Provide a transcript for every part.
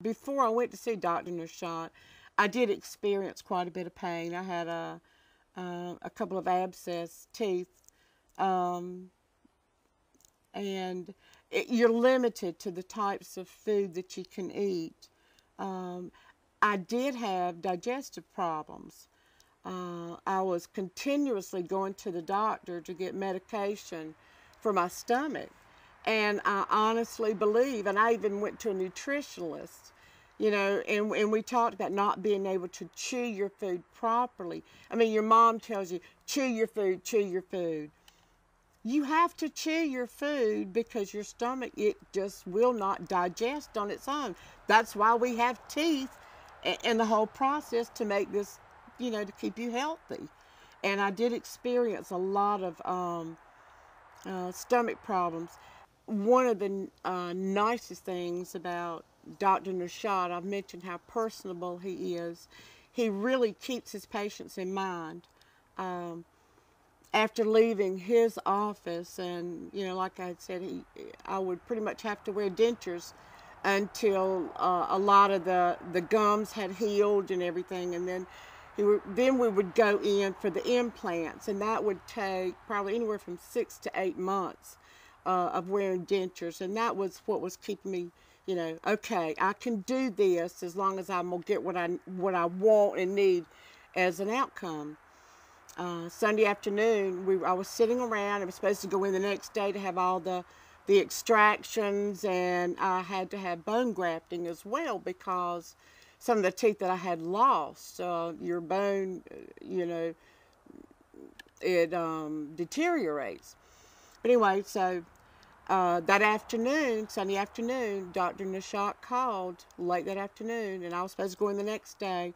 before I went to see Dr. Nashad, I did experience quite a bit of pain. I had a couple of abscess teeth, and you're limited to the types of food that you can eat. I did have digestive problems. I was continuously going to the doctor to get medication for my stomach. And I honestly believe, and I even went to a nutritionalist, you know, and we talked about not being able to chew your food properly. I mean, your mom tells you, chew your food, chew your food. You have to chew your food because your stomach, it just will not digest on its own. That's why we have teeth and the whole process to make this, you know, to keep you healthy. And I did experience a lot of stomach problems. One of the nicest things about Dr. Nashad, I've mentioned how personable he is. He really keeps his patients in mind. After leaving his office, and you know, like I had said, I would pretty much have to wear dentures until a lot of the gums had healed and everything, and then we would go in for the implants, and that would take probably anywhere from 6 to 8 months of wearing dentures, and that was what was keeping me, you know, okay, I can do this as long as I'm gonna get what I want and need as an outcome. Sunday afternoon, I was sitting around. I was supposed to go in the next day to have all the extractions, and I had to have bone grafting as well because some of the teeth that I had lost, your bone, you know, it deteriorates. But anyway, so that afternoon, Sunday afternoon, Dr. Nashad called late that afternoon, and I was supposed to go in the next day.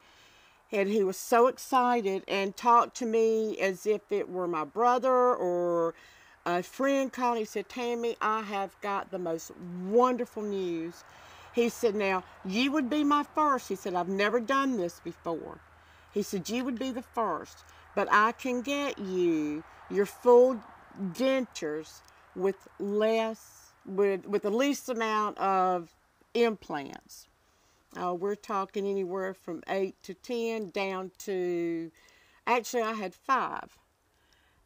And he was so excited and talked to me as if it were my brother or a friend called. He said, Tammy, I have got the most wonderful news. He said, now, you would be my first. He said, I've never done this before. He said, you would be the first, but I can get you your full dentures with the least amount of implants. We're talking anywhere from 8 to 10 down to, actually I had 5.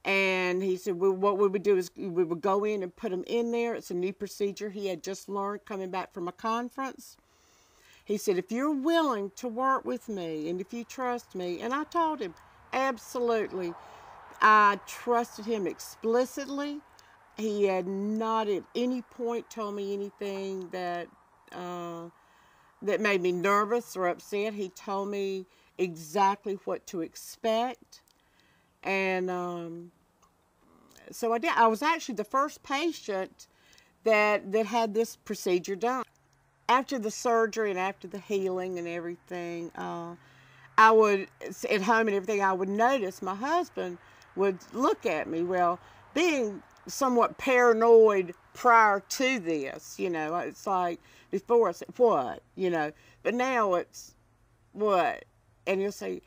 And he said, well, what we would do is we would go in and put them in there. It's a new procedure he had just learned coming back from a conference. He said, if you're willing to work with me and if you trust me, and I told him, absolutely. I trusted him explicitly. He had not at any point told me anything that made me nervous or upset. He told me exactly what to expect. And so I did. I was actually the first patient that had this procedure done. After the surgery and after the healing and everything, I would, at home and everything, I would notice my husband would look at me. Well, being somewhat paranoid prior to this, you know, it's like before I said, what, you know, but now it's what, and he'll say,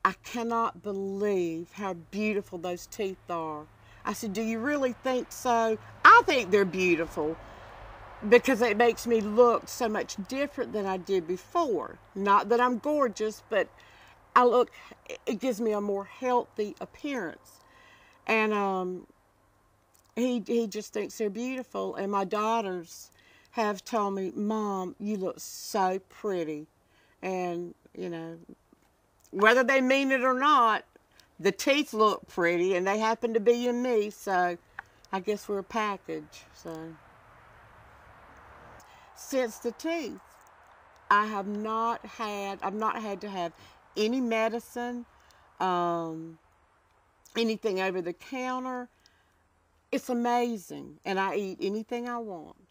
I cannot believe how beautiful those teeth are. I said, do you really think so? I think they're beautiful because it makes me look so much different than I did before. Not that I'm gorgeous, but it gives me a more healthy appearance. And he just thinks they're beautiful. And my daughters have told me, Mom, you look so pretty. And, you know, whether they mean it or not, the teeth look pretty, and they happen to be in me, so I guess we're a package. So since the teeth, I've not had to have any medicine, anything over the counter. It's amazing, and I eat anything I want.